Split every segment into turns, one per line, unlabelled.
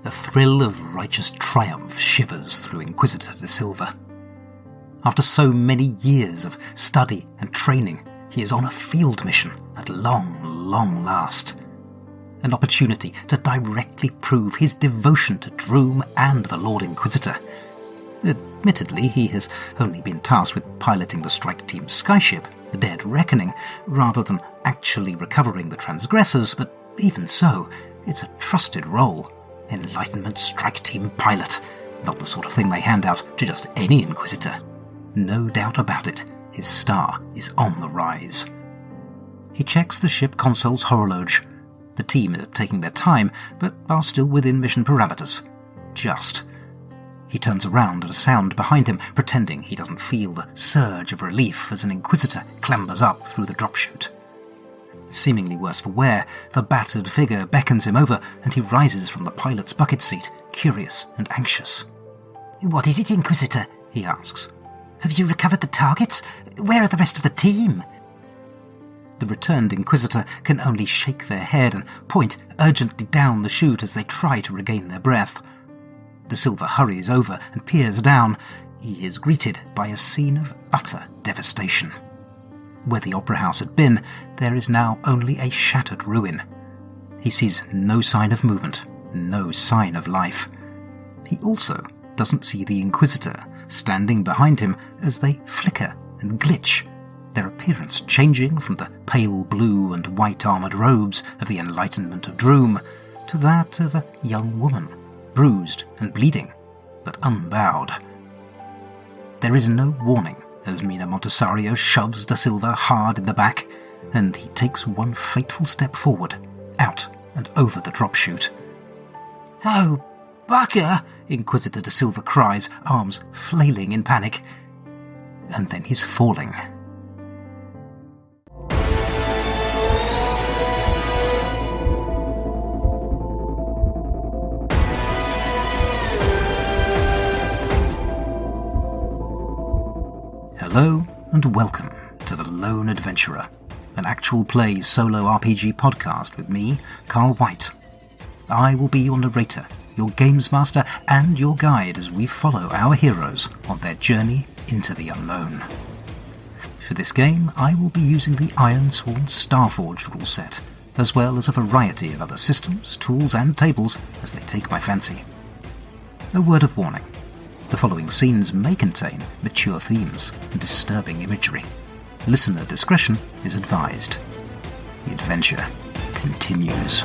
A thrill of righteous triumph shivers through Inquisitor de Silva. After so many years of study and training, he is on a field mission at long last. An opportunity to directly prove his devotion to Droom and the Lord Inquisitor. Admittedly, he has only been tasked with piloting the strike team's skyship, the Dead Reckoning, rather than actually recovering the transgressors, but even so, it's a trusted role. Enlightenment strike team pilot. Not the sort of thing they hand out to just any Inquisitor. No doubt about it, his star is on the rise. He checks the ship console's horologe. The team are taking their time, but are still within mission parameters. Just. He turns around at a sound behind him, pretending he doesn't feel the surge of relief as an Inquisitor clambers up through the drop chute. Seemingly worse for wear, the battered figure beckons him over, and he rises from the pilot's bucket seat, curious and anxious.
"What is it, Inquisitor?" he asks. "Have you recovered the targets? Where are the rest of the team?"
The returned Inquisitor can only shake their head and point urgently down the chute as they try to regain their breath. De Silva hurries over and peers down. He is greeted by a scene of utter devastation. Where the Opera House had been, there is now only a shattered ruin. He sees no sign of movement, no sign of life. He also doesn't see the Inquisitor standing behind him as they flicker and glitch, their appearance changing from the pale blue and white armoured robes of the Enlightenment of Droom to that of a young woman, bruised and bleeding, but unbowed. There is no warning as Mina Montesario shoves De Silva hard in the back, and he takes one fateful step forward, out and over the drop chute.
"Oh, Bugger!"
Inquisitor De Silva cries, arms flailing in panic. And then he's falling. Hello and welcome to The Lone Adventurer, an actual play solo RPG podcast with me, Carl White. I will be your narrator, your games master, and your guide as we follow our heroes on their journey into the unknown. For this game, I will be using the Ironsworn Starforged rule set, as well as a variety of other systems, tools, and tables as they take my fancy. A word of warning. The following scenes may contain mature themes and disturbing imagery. Listener discretion is advised. The adventure continues.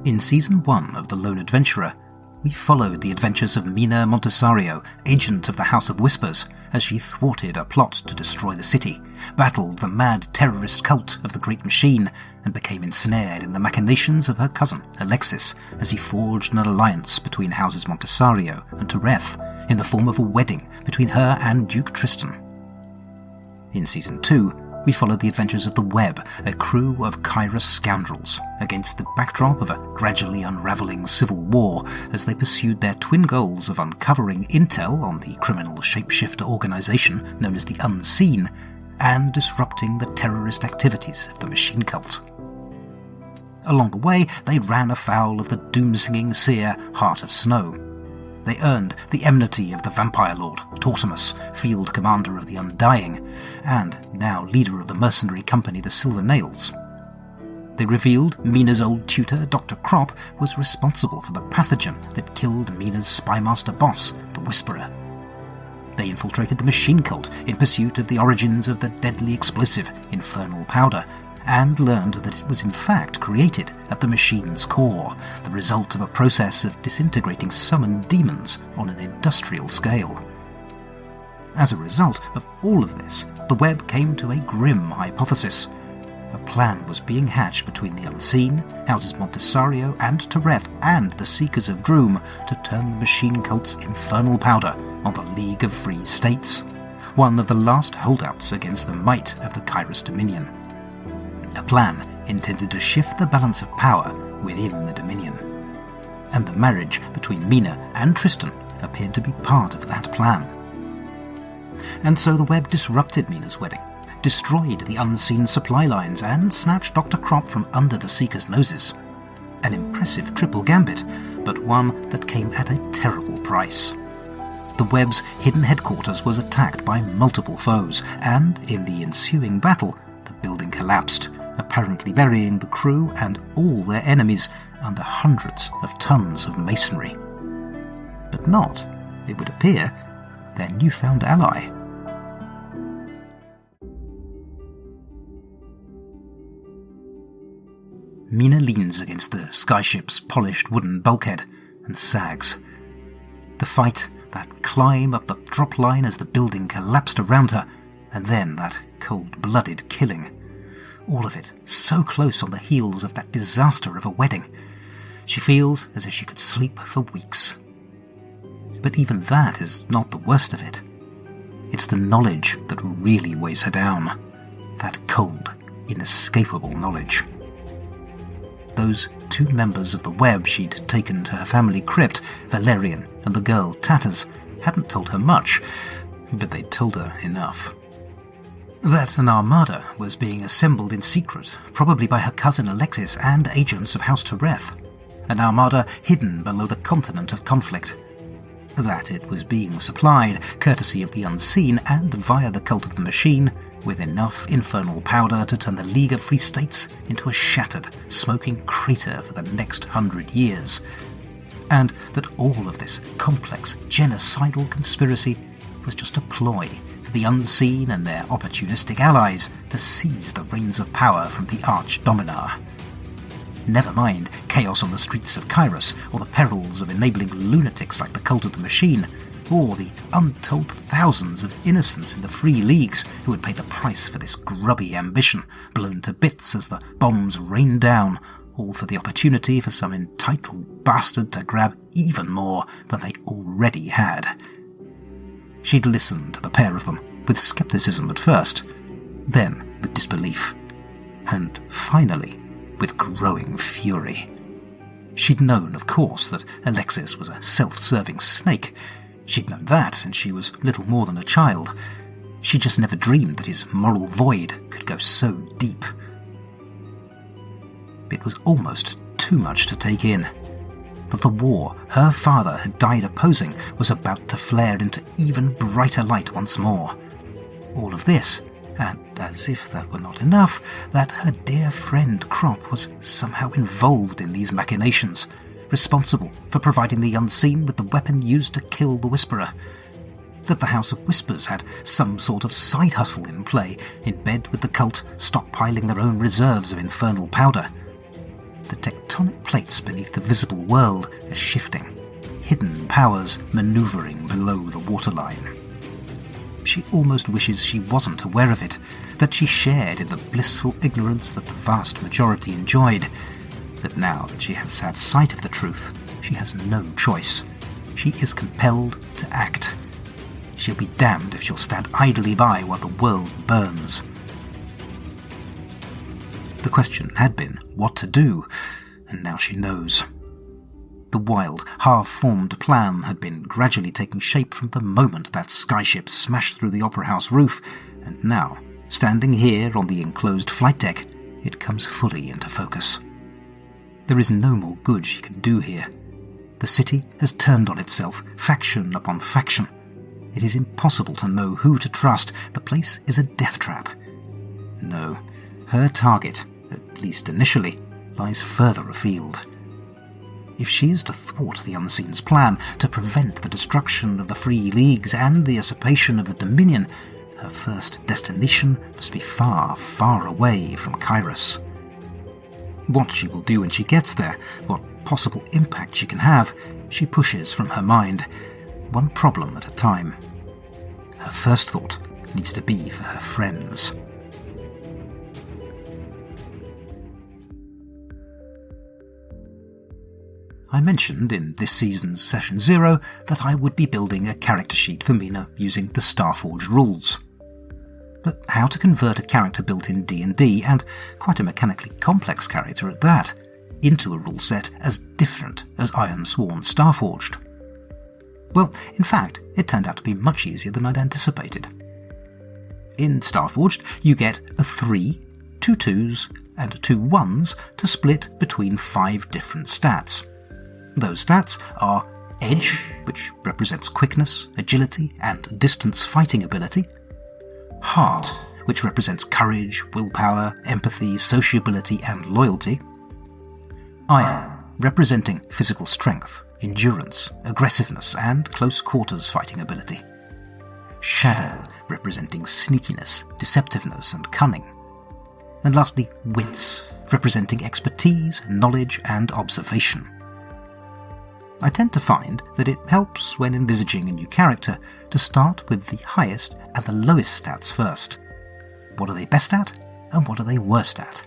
In Season 1 of The Lone Adventurer, we followed the adventures of Mina Montesario, agent of the House of Whispers, as she thwarted a plot to destroy the city, battled the mad terrorist cult of the Great Machine, and became ensnared in the machinations of her cousin, Alexis, as he forged an alliance between Houses Montesario and Tereth in the form of a wedding between her and Duke Tristan. In Season 2, we followed the adventures of the Web, a crew of Kairos scoundrels, against the backdrop of a gradually unravelling civil war as they pursued their twin goals of uncovering intel on the criminal shapeshifter organisation known as the Unseen and disrupting the terrorist activities of the Machine Cult. Along the way, they ran afoul of the doom-singing seer Heart of Snow. They earned the enmity of the Vampire Lord, Tortimus, field commander of the Undying, and now leader of the mercenary company the Silver Nails. They revealed Mina's old tutor, Dr. Kropp, was responsible for the pathogen that killed Mina's spymaster boss, the Whisperer. They infiltrated the Machine Cult in pursuit of the origins of the deadly explosive, Infernal Powder, and learned that it was in fact created at the machine's core, the result of a process of disintegrating summoned demons on an industrial scale. As a result of all of this, the Web came to a grim hypothesis. A plan was being hatched between the Unseen, Houses Montesario and Tereth, and the Seekers of Droom to turn the Machine Cult's infernal powder on the League of Free States, one of the last holdouts against the might of the Kairos Dominion. A plan intended to shift the balance of power within the Dominion. And the marriage between Mina and Tristan appeared to be part of that plan. And so the web disrupted Mina's wedding, destroyed the unseen supply lines, and snatched Dr. Kropp from under the Seekers' noses. An impressive triple gambit, but one that came at a terrible price. The web's hidden headquarters was attacked by multiple foes, and in the ensuing battle, the building collapsed, apparently burying the crew and all their enemies under hundreds of tons of masonry. But not, it would appear, their newfound ally. Mina leans against the skyship's polished wooden bulkhead and sags. The fight, that climb up the drop line as the building collapsed around her, and then that cold-blooded killing. All of it so close on the heels of that disaster of a wedding. She feels as if she could sleep for weeks. But even that is not the worst of it. It's the knowledge that really weighs her down. That cold, inescapable knowledge. Those two members of the web she'd taken to her family crypt, Valerian and the girl Tatters, hadn't told her much, but they'd told her enough. That an armada was being assembled in secret, probably by her cousin Alexis and agents of House Tereth. An armada hidden below the continent of conflict. That it was being supplied, courtesy of the unseen and via the cult of the machine, with enough infernal powder to turn the League of Free States into a shattered, smoking crater for the next 100 years. And that all of this complex, genocidal conspiracy was just a ploy for the unseen and their opportunistic allies to seize the reins of power from the Arch-Dominar. Never mind chaos on the streets of Kairos, or the perils of enabling lunatics like the Cult of the Machine, or the untold thousands of innocents in the Free Leagues who would pay the price for this grubby ambition, blown to bits as the bombs rained down, all for the opportunity for some entitled bastard to grab even more than they already had. She'd listened to the pair of them, with scepticism at first, then with disbelief, and finally with growing fury. She'd known, of course, that Alexis was a self-serving snake. She'd known that since she was little more than a child. She just never dreamed that his moral void could go so deep. It was almost too much to take in. That the war her father had died opposing was about to flare into even brighter light once more. All of this, and as if that were not enough, that her dear friend Kropp was somehow involved in these machinations, responsible for providing the unseen with the weapon used to kill the Whisperer. That the House of Whispers had some sort of side hustle in play, in bed with the cult, stockpiling their own reserves of infernal powder. The tectonic plates beneath the visible world are shifting, hidden powers maneuvering below the waterline. She almost wishes she wasn't aware of it, that she shared in the blissful ignorance that the vast majority enjoyed. But now that she has had sight of the truth, she has no choice. She is compelled to act. She'll be damned if she'll stand idly by while the world burns. The question had been what to do, and now she knows. The wild, half-formed plan had been gradually taking shape from the moment that skyship smashed through the Opera House roof, and now, standing here on the enclosed flight deck, it comes fully into focus. There is no more good she can do here. The city has turned on itself, faction upon faction. It is impossible to know who to trust. The place is a death trap. No, her target, at least initially, lies further afield. If she is to thwart the Unseen's plan, to prevent the destruction of the Free Leagues and the usurpation of the Dominion, her first destination must be far, far away from Kairos. What she will do when she gets there, what possible impact she can have, she pushes from her mind, one problem at a time. Her first thought needs to be for her friends. I mentioned in this season's Session 0 that I would be building a character sheet for Mina using the Starforged rules. But how to convert a character built in D&D, and quite a mechanically complex character at that, into a rule set as different as Ironsworn Starforged? Well, in fact, it turned out to be much easier than I'd anticipated. In Starforged, you get a 3, 2 2s, and 2 1s to split between 5 different stats. Those stats are Edge, which represents quickness, agility, and distance fighting ability; Heart, which represents courage, willpower, empathy, sociability, and loyalty; Iron, representing physical strength, endurance, aggressiveness, and close quarters fighting ability; Shadow, representing sneakiness, deceptiveness, and cunning; and lastly, Wits, representing expertise, knowledge, and observation. I tend to find that it helps when envisaging a new character to start with the highest and the lowest stats first. What are they best at, and what are they worst at?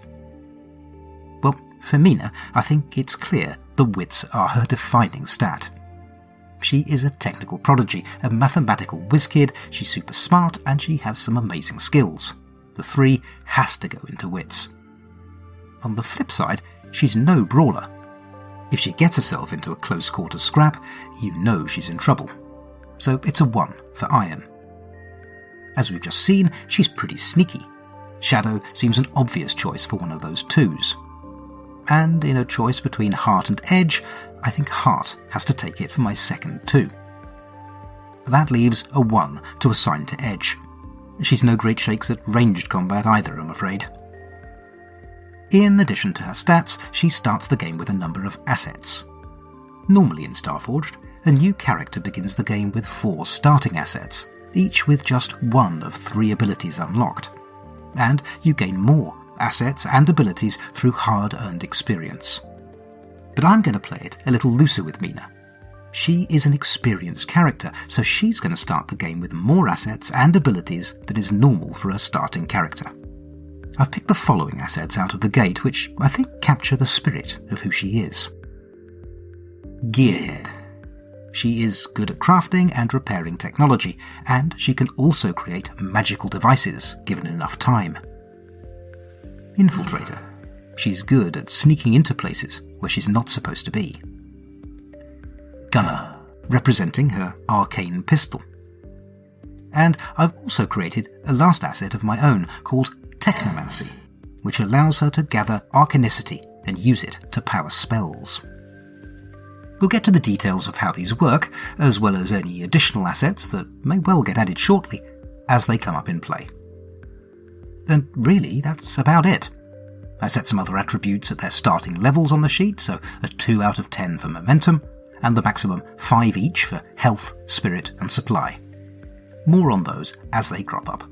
Well, for Mina, I think it's clear the wits are her defining stat. She is a technical prodigy, a mathematical whiz-kid, she's super smart, and she has some amazing skills. The 3 has to go into wits. On the flip side, she's no brawler. If she gets herself into a close-quarters scrap, you know she's in trouble. So it's a 1 for Iron. As we've just seen, she's pretty sneaky. Shadow seems an obvious choice for one of those 2s. And in a choice between Heart and Edge, I think Heart has to take it for my second 2. That leaves a 1 to assign to Edge. She's no great shakes at ranged combat either, I'm afraid. In addition to her stats, she starts the game with a number of assets. Normally in Starforged, a new character begins the game with 4 starting assets, each with just 1 of 3 abilities unlocked. And you gain more assets and abilities through hard-earned experience. But I'm going to play it a little looser with Mina. She is an experienced character, so she's going to start the game with more assets and abilities than is normal for a starting character. I've picked the following assets out of the gate, which I think capture the spirit of who she is. Gearhead. She is good at crafting and repairing technology, and she can also create magical devices given enough time. Infiltrator. She's good at sneaking into places where she's not supposed to be. Gunner, representing her arcane pistol. And I've also created a last asset of my own called Technomancy, which allows her to gather arcanicity and use it to power spells. We'll get to the details of how these work, as well as any additional assets that may well get added shortly as they come up in play. And really, that's about it. I set some other attributes at their starting levels on the sheet, so a 2 out of 10 for momentum, and the maximum 5 each for health, spirit, and supply. More on those as they crop up.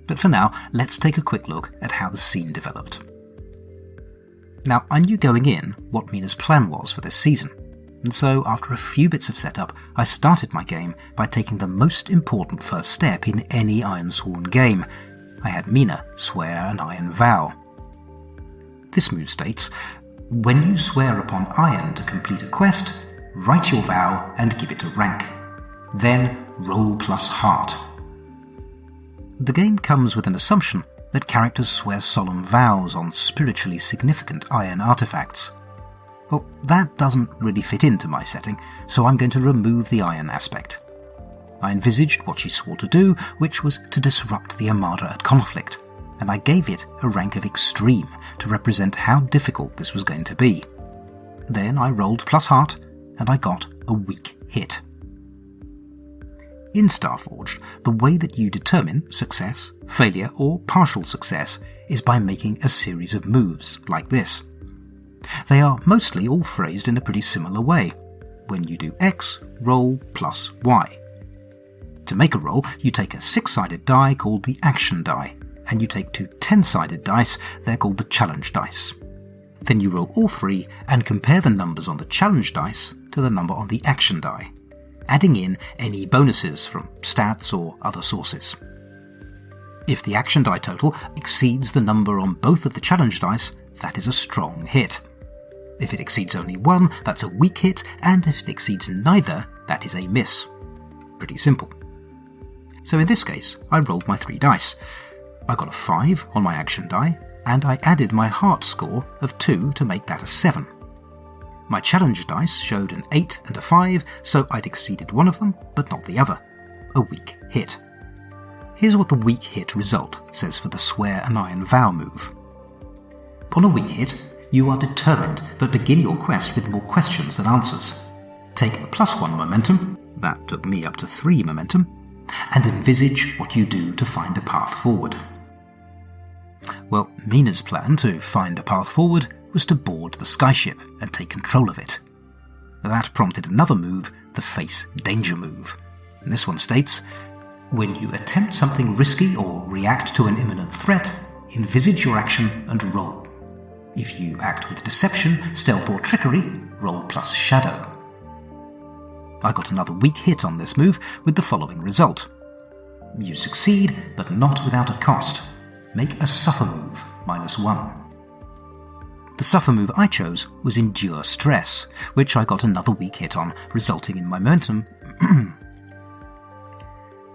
But for now, let's take a quick look at how the scene developed. Now, I knew going in what Mina's plan was for this season, and so after a few bits of setup, I started my game by taking the most important first step in any Ironsworn game. I had Mina swear an Iron vow. This move states, when you swear upon Iron to complete a quest, write your vow and give it a rank. Then roll plus heart. The game comes with an assumption that characters swear solemn vows on spiritually significant Iron artifacts. Well, that doesn't really fit into my setting, so I'm going to remove the Iron aspect. I envisaged what she swore to do, which was to disrupt the Armada at conflict, and I gave it a rank of Extreme to represent how difficult this was going to be. Then I rolled plus heart, and I got a weak hit. In Starforged, the way that you determine success, failure, or partial success is by making a series of moves, like this. They are mostly all phrased in a pretty similar way. When you do X, roll plus Y. To make a roll, you take a 6-sided die called the action die, and you take 2 10-sided dice, they're called the challenge dice. Then you roll all 3 and compare the numbers on the challenge dice to the number on the action die, adding in any bonuses from stats or other sources. If the action die total exceeds the number on both of the challenge dice, that is a strong hit. If it exceeds only 1, that's a weak hit, and if it exceeds neither, that is a miss. Pretty simple. So in this case, I rolled my 3 dice. I got a 5 on my action die, and I added my heart score of 2 to make that a 7. My challenge dice showed an 8 and a 5, so I'd exceeded one of them, but not the other. A weak hit. Here's what the weak hit result says for the Swear an Iron Vow move. On a weak hit, you are determined, but begin your quest with more questions than answers. Take a +1 momentum, that took me up to 3 momentum, and envisage what you do to find a path forward. Well, Mina's plan to find a path forward was to board the skyship and take control of it. That prompted another move, the Face Danger move. And this one states, when you attempt something risky or react to an imminent threat, envisage your action and roll. If you act with deception, stealth or trickery, roll plus shadow. I got another weak hit on this move with the following result. You succeed, but not without a cost. Make a suffer move, -1. The suffer move I chose was Endure Stress, which I got another weak hit on, resulting in my momentum.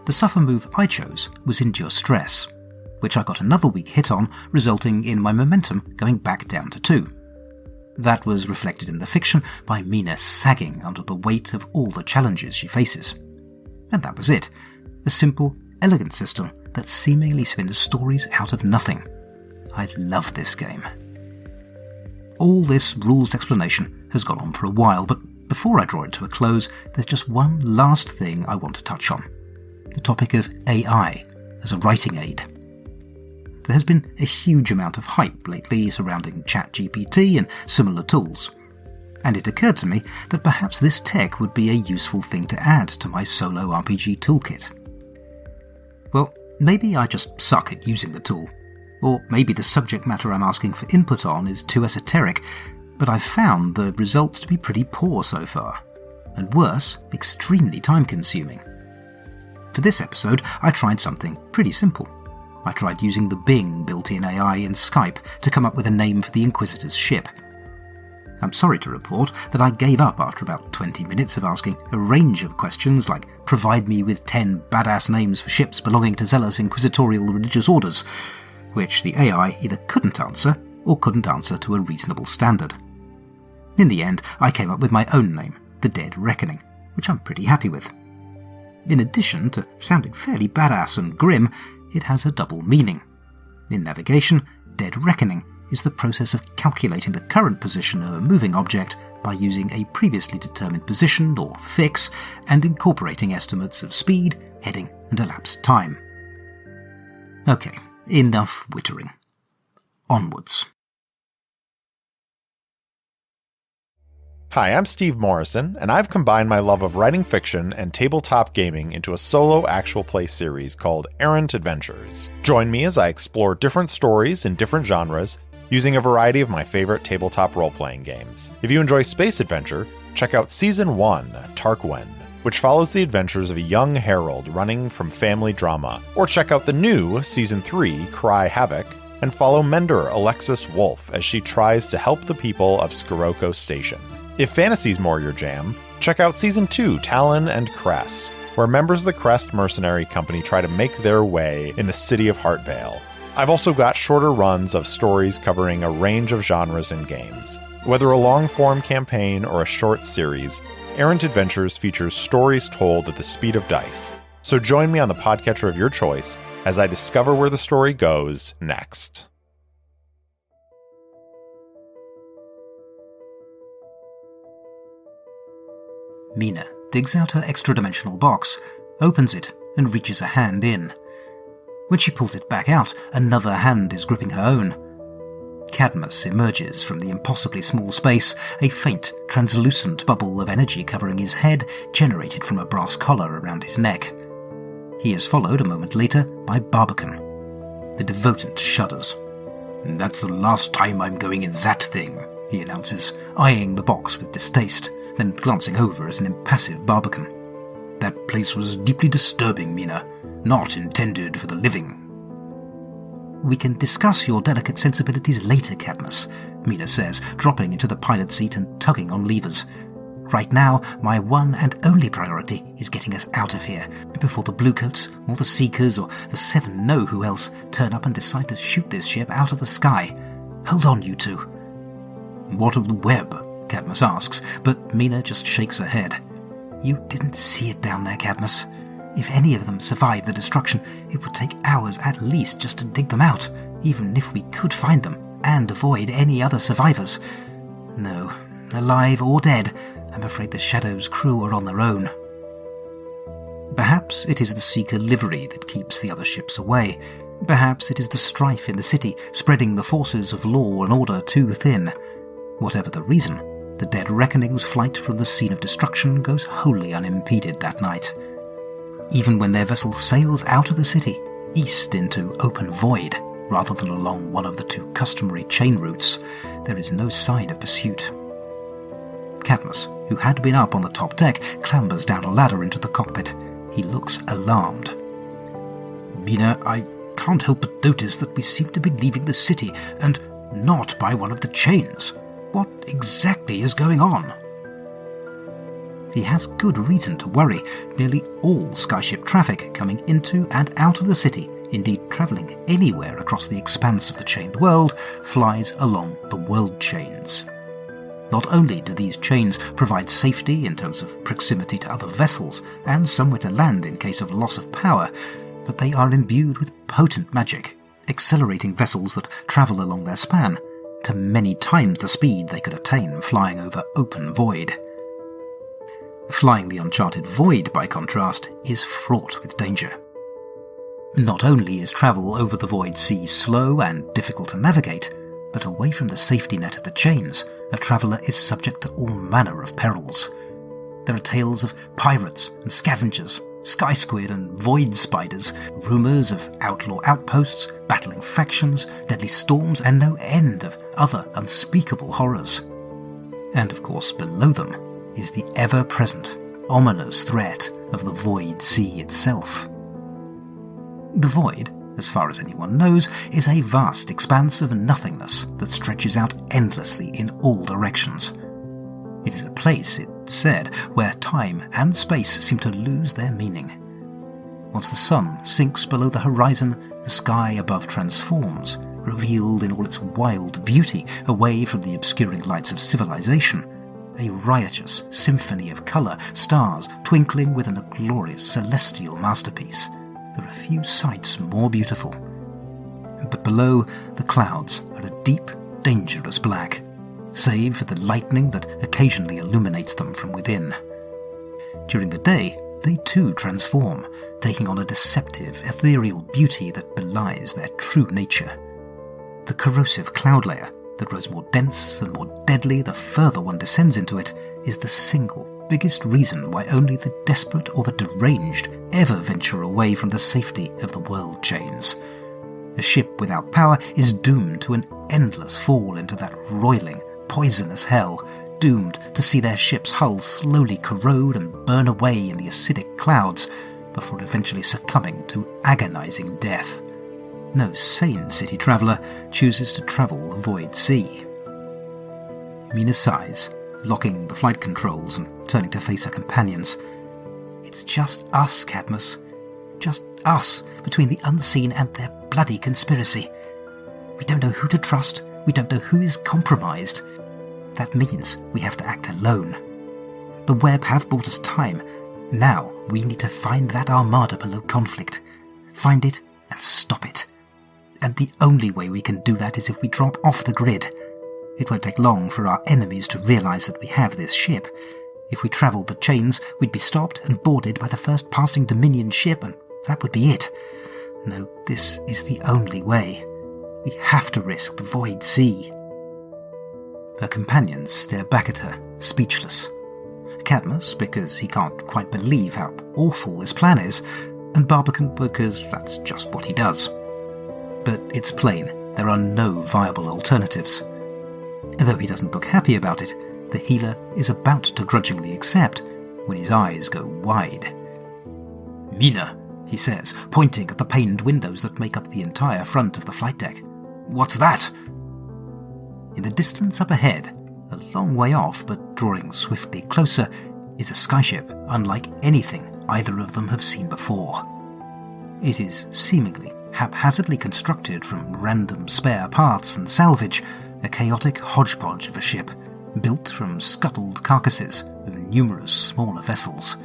The suffer move I chose was Endure Stress, which I got another weak hit on, resulting in my momentum going back down to 2. That was reflected in the fiction by Mina sagging under the weight of all the challenges she faces. And that was it. A simple, elegant system that seemingly spins stories out of nothing. I love this game. All this rules explanation has gone on for a while, but before I draw it to a close, there's just one last thing I want to touch on. The topic of AI as a writing aid. There has been a huge amount of hype lately surrounding ChatGPT and similar tools, and it occurred to me that perhaps this tech would be a useful thing to add to my solo RPG toolkit. Well, maybe I just suck at using the tool, or maybe the subject matter I'm asking for input on is too esoteric, but I've found the results to be pretty poor so far, and worse, extremely time-consuming. For this episode, I tried something pretty simple. I tried using the Bing built-in AI in Skype to come up with a name for the Inquisitor's ship. I'm sorry to report that I gave up after about 20 minutes of asking a range of questions like provide me with 10 badass names for ships belonging to zealous inquisitorial religious orders, which the AI either couldn't answer or couldn't answer to a reasonable standard. In the end, I came up with my own name, The Dead Reckoning, which I'm pretty happy with. In addition to sounding fairly badass and grim, it has a double meaning. In navigation, Dead Reckoning is the process of calculating the current position of a moving object by using a previously determined position or fix and incorporating estimates of speed, heading, and elapsed time. Okay, enough wittering. Onwards.
Hi, I'm Steve Morrison, and I've combined my love of writing fiction and tabletop gaming into a solo actual play series called Errant Adventures. Join me as I explore different stories in different genres, using a variety of my favorite tabletop role-playing games. If you enjoy space adventure, check out Season 1, Tarquin, which follows the adventures of a young herald running from family drama. Or check out the new Season 3, Cry Havoc, and follow Mender Alexis Wolf as she tries to help the people of Scirocco Station. If fantasy's more your jam, check out Season 2, Talon and Crest, where members of the Crest Mercenary Company try to make their way in the city of Heartvale. I've also got shorter runs of stories covering a range of genres and games. Whether a long-form campaign or a short series, Errant Adventures features stories told at the speed of dice. So join me on the podcatcher of your choice as I discover where the story goes next.
Mina digs out her extra-dimensional box, opens it, and reaches a hand in. When she pulls it back out, another hand is gripping her own. Cadmus emerges from the impossibly small space, a faint, translucent bubble of energy covering his head, generated from a brass collar around his neck. He is followed a moment later by Barbican. The devotant shudders. "That's the last time I'm going in that thing," he announces, eyeing the box with distaste, then glancing over at an impassive Barbican. "That place was deeply disturbing, Mina. Not intended for the living." "We can discuss your delicate sensibilities later, Cadmus," Mina says, dropping into the pilot seat and tugging on levers. "Right now, my one and only priority is getting us out of here, before the Bluecoats, or the Seekers, or the Seven know-who else turn up and decide to shoot this ship out of the sky. Hold on, you two." "What of the web?" Cadmus asks, but Mina just shakes her head.
You didn't see it down there, Cadmus. If any of them survived the destruction, it would take hours at least just to dig them out, even if we could find them and avoid any other survivors. No, alive or dead, I'm afraid the Shadow's crew are on their own.
Perhaps it is the Seeker livery that keeps the other ships away. Perhaps it is the strife in the city, spreading the forces of law and order too thin. Whatever the reason, the Dead Reckoning's flight from the scene of destruction goes wholly unimpeded that night. Even when their vessel sails out of the city, east into open void, rather than along one of the two customary chain routes, there is no sign of pursuit. Cadmus, who had been up on the top deck, clambers down a ladder into the cockpit. He looks alarmed.
Mina, I can't help but notice that we seem to be leaving the city, and not by one of the chains. What exactly is going on?
He has good reason to worry. Nearly all skyship traffic coming into and out of the city, indeed travelling anywhere across the expanse of the chained world, flies along the world chains. Not only do these chains provide safety in terms of proximity to other vessels and somewhere to land in case of loss of power, but they are imbued with potent magic, accelerating vessels that travel along their span to many times the speed they could attain flying over open void. Flying the uncharted void, by contrast, is fraught with danger. Not only is travel over the void sea slow and difficult to navigate, but away from the safety net of the chains, a traveller is subject to all manner of perils. There are tales of pirates and scavengers, sky squid and void spiders, rumours of outlaw outposts, battling factions, deadly storms, and no end of other unspeakable horrors. And of course, below them is the ever-present, ominous threat of the void sea itself. The void, as far as anyone knows, is a vast expanse of nothingness that stretches out endlessly in all directions. It is a place, it's said, where time and space seem to lose their meaning. Once the sun sinks below the horizon, the sky above transforms, revealed in all its wild beauty away from the obscuring lights of civilization, a riotous symphony of colour, stars twinkling within a glorious celestial masterpiece. There are few sights more beautiful. But below, the clouds are a deep, dangerous black, save for the lightning that occasionally illuminates them from within. During the day, they too transform, taking on a deceptive, ethereal beauty that belies their true nature. The corrosive cloud layer, that grows more dense and more deadly the further one descends into it, is the single biggest reason why only the desperate or the deranged ever venture away from the safety of the world chains. A ship without power is doomed to an endless fall into that roiling, poisonous hell, doomed to see their ship's hull slowly corrode and burn away in the acidic clouds before eventually succumbing to agonizing death. No sane city traveller chooses to travel the void sea. Mina sighs, locking the flight controls and turning to face her companions. It's just us, Cadmus. Just us, between the unseen and their bloody conspiracy. We don't know who to trust, we don't know who is compromised. That means we have to act alone. The web have bought us time. Now we need to find that armada below conflict. Find it and stop it. And the only way we can do that is if we drop off the grid. It won't take long for our enemies to realise that we have this ship. If we travelled the chains, we'd be stopped and boarded by the first passing Dominion ship, and that would be it. No, this is the only way. We have to risk the void sea. Her companions stare back at her, speechless. Cadmus, because he can't quite believe how awful this plan is, and Barbican, because that's just what he does. But it's plain there are no viable alternatives. Though he doesn't look happy about it, the healer is about to grudgingly accept when his eyes go wide.
"Mina," he says, pointing at the paned windows that make up the entire front of the flight deck. "What's that?"
In the distance up ahead, a long way off but drawing swiftly closer, is a skyship unlike anything either of them have seen before. It is seemingly haphazardly constructed from random spare parts and salvage, a chaotic hodgepodge of a ship,
built from scuttled carcasses of numerous smaller vessels.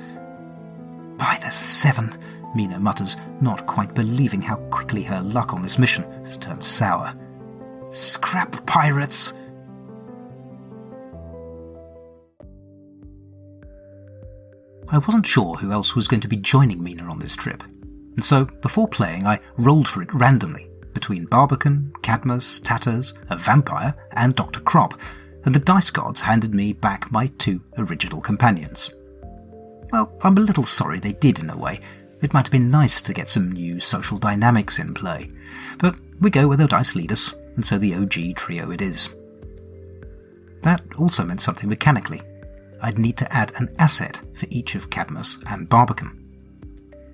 "By the seven," Mina mutters, not quite believing how quickly her luck on this mission has turned sour. "Scrap pirates!" I wasn't sure who else was going to be joining Mina on this trip, and so before playing I rolled for it randomly between Barbican, Cadmus, Tatters, a vampire, and Dr. Kropp, and the dice gods handed me back my 2 original companions. Well, I'm a little sorry they did in a way. It might have been nice to get some new social dynamics in play, but we go where the dice lead us, and so the OG trio it is. That also meant something mechanically. I'd need to add an asset for each of Cadmus and Barbican.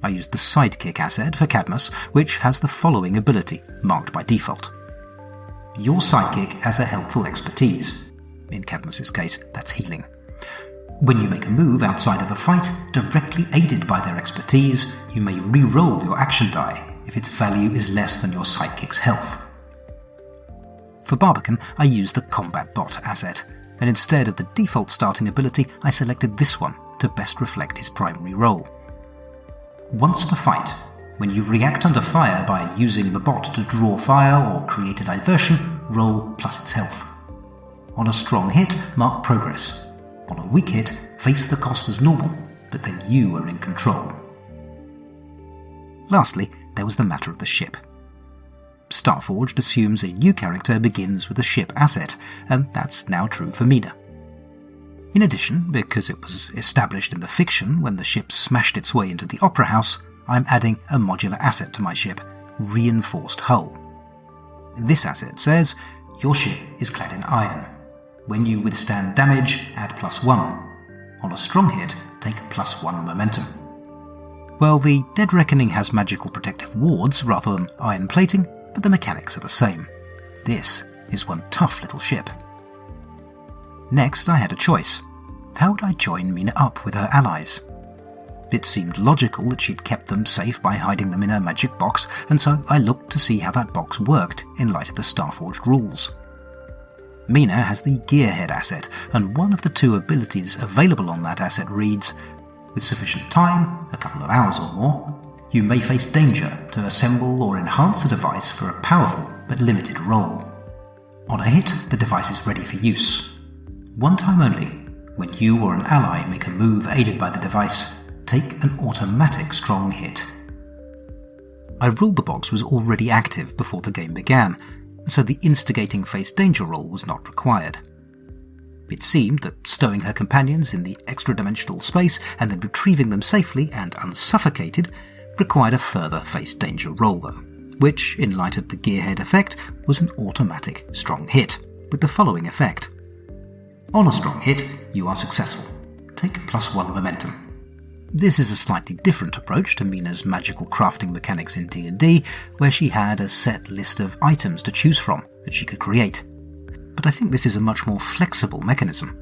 I used the sidekick asset for Cadmus, which has the following ability, marked by default. Your sidekick has a helpful expertise. In Cadmus's case, that's healing. When you make a move outside of a fight, directly aided by their expertise, you may re-roll your action die if its value is less than your sidekick's health. For Barbican, I used the combat bot asset, and instead of the default starting ability, I selected this one to best reflect his primary role. Once in a fight, when you react under fire by using the bot to draw fire or create a diversion, roll plus its health. On a strong hit, mark progress. On a weak hit, face the cost as normal, but then you are in control. Lastly, there was the matter of the ship. Starforged assumes a new character begins with a ship asset, and that's now true for Mina. In addition, because it was established in the fiction when the ship smashed its way into the opera house, I'm adding a modular asset to my ship, Reinforced Hull. This asset says, your ship is clad in iron. When you withstand damage, add +1. On a strong hit, take +1 momentum. Well, the Dead Reckoning has magical protective wards rather than iron plating, but the mechanics are the same. This is one tough little ship. Next, I had a choice. How would I join Mina up with her allies? It seemed logical that she'd kept them safe by hiding them in her magic box, and so I looked to see how that box worked in light of the Starforged rules. Mina has the Gearhead asset, and one of the 2 abilities available on that asset reads, with sufficient time, a couple of hours or more, you may face danger to assemble or enhance a device for a powerful but limited roll. On a hit, the device is ready for use. One time only, when you or an ally make a move aided by the device, take an automatic strong hit. I ruled the box was already active before the game began, so the instigating face danger roll was not required. It seemed that stowing her companions in the extra-dimensional space and then retrieving them safely and unsuffocated required a further face danger roll though, which, in light of the Gearhead effect, was an automatic strong hit, with the following effect. On a strong hit, you are successful. Take +1 momentum. This is a slightly different approach to Mina's magical crafting mechanics in D&D, where she had a set list of items to choose from that she could create. But I think this is a much more flexible mechanism.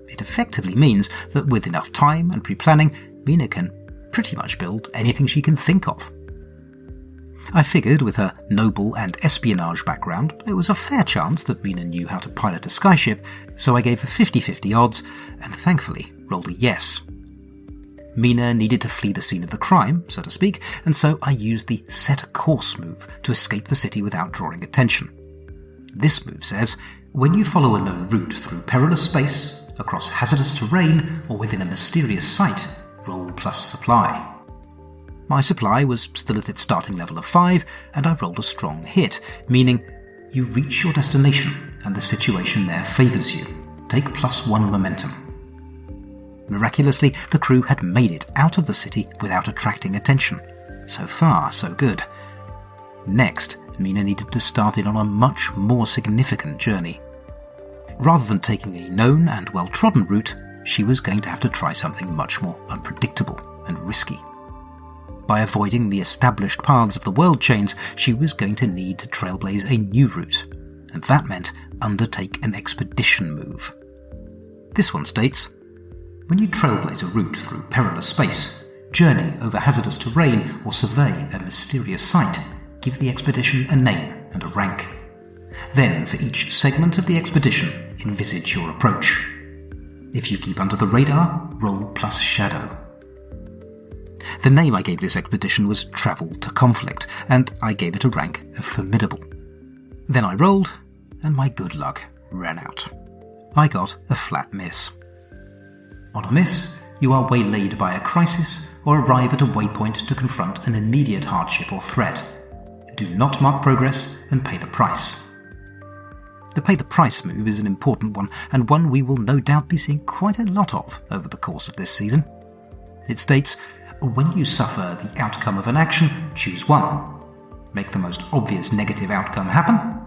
It effectively means that with enough time and pre-planning, Mina can pretty much build anything she can think of. I figured with her noble and espionage background, there was a fair chance that Mina knew how to pilot a skyship, so I gave her 50-50 odds, and thankfully rolled a yes. Mina needed to flee the scene of the crime, so to speak, and so I used the set a course move to escape the city without drawing attention. This move says, when you follow a known route through perilous space, across hazardous terrain, or within a mysterious site, roll plus supply. My supply was still at its starting level of 5, and I rolled a strong hit, meaning you reach your destination and the situation there favours you. Take +1 momentum. Miraculously, the crew had made it out of the city without attracting attention. So far, so good. Next, Mina needed to start in on a much more significant journey. Rather than taking a known and well-trodden route, she was going to have to try something much more unpredictable and risky. By avoiding the established paths of the world chains, she was going to need to trailblaze a new route, and that meant undertake an expedition move. This one states, when you trailblaze a route through perilous space, journey over hazardous terrain, or survey a mysterious site, give the expedition a name and a rank. Then, for each segment of the expedition,
envisage your approach. If you keep under the radar, roll plus shadow. The name I gave this expedition was Travel to Conflict, and I gave it a rank of Formidable. Then I rolled, and my good luck ran out. I got a flat miss. On a miss, you are waylaid by a crisis or arrive at a waypoint to confront an immediate hardship or threat. Do not mark progress and pay the price. The pay the price move is an important one, and one we will no doubt be seeing quite a lot of over the course of this season. It states, when you suffer the outcome of an action, choose one. Make the most obvious negative outcome happen.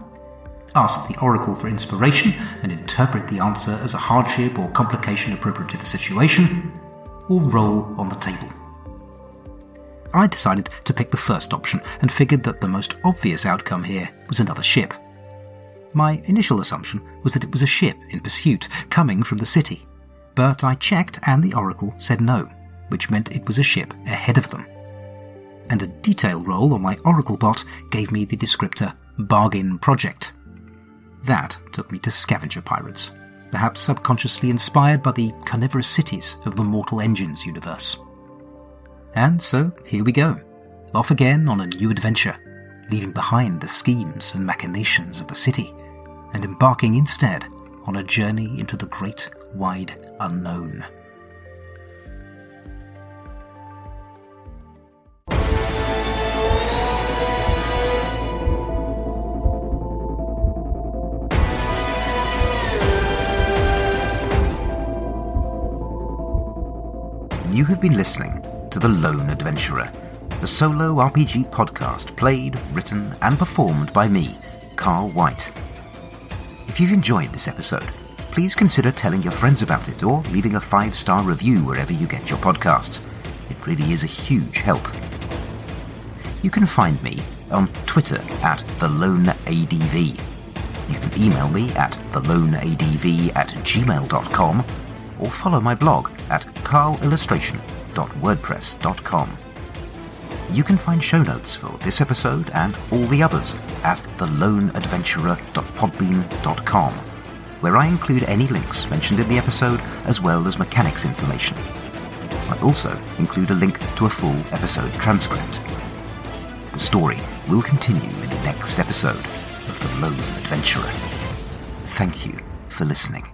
Ask the Oracle for inspiration and interpret the answer as a hardship or complication appropriate to the situation, or roll on the table. I decided to pick the first option and figured that the most obvious outcome here was another ship. My initial assumption was that it was a ship in pursuit, coming from the city, but I checked and the Oracle said no, which meant it was a ship ahead of them. And a detail roll on my Oracle bot gave me the descriptor Bargain Project. That took me to scavenger pirates, perhaps subconsciously inspired by the carnivorous cities of the Mortal Engines universe. And so here we go, off again on a new adventure, leaving behind the schemes and machinations of the city, and embarking instead on a journey into the great, wide unknown. You have been listening to The Lone Adventurer, a solo RPG podcast played, written, and performed by me, Carl White. If you've enjoyed this episode, please consider telling your friends about it or leaving a 5-star review wherever you get your podcasts. It really is a huge help. You can find me on Twitter at TheLoneADV. You can email me at theloneadv@gmail.com or follow my blog at carlillustration.wordpress.com. You can find show notes for this episode and all the others at theloneadventurer.podbean.com, where I include any links mentioned in the episode as well as mechanics information. I also include a link to a full episode transcript. The story will continue in the next episode of The Lone Adventurer. Thank you for listening.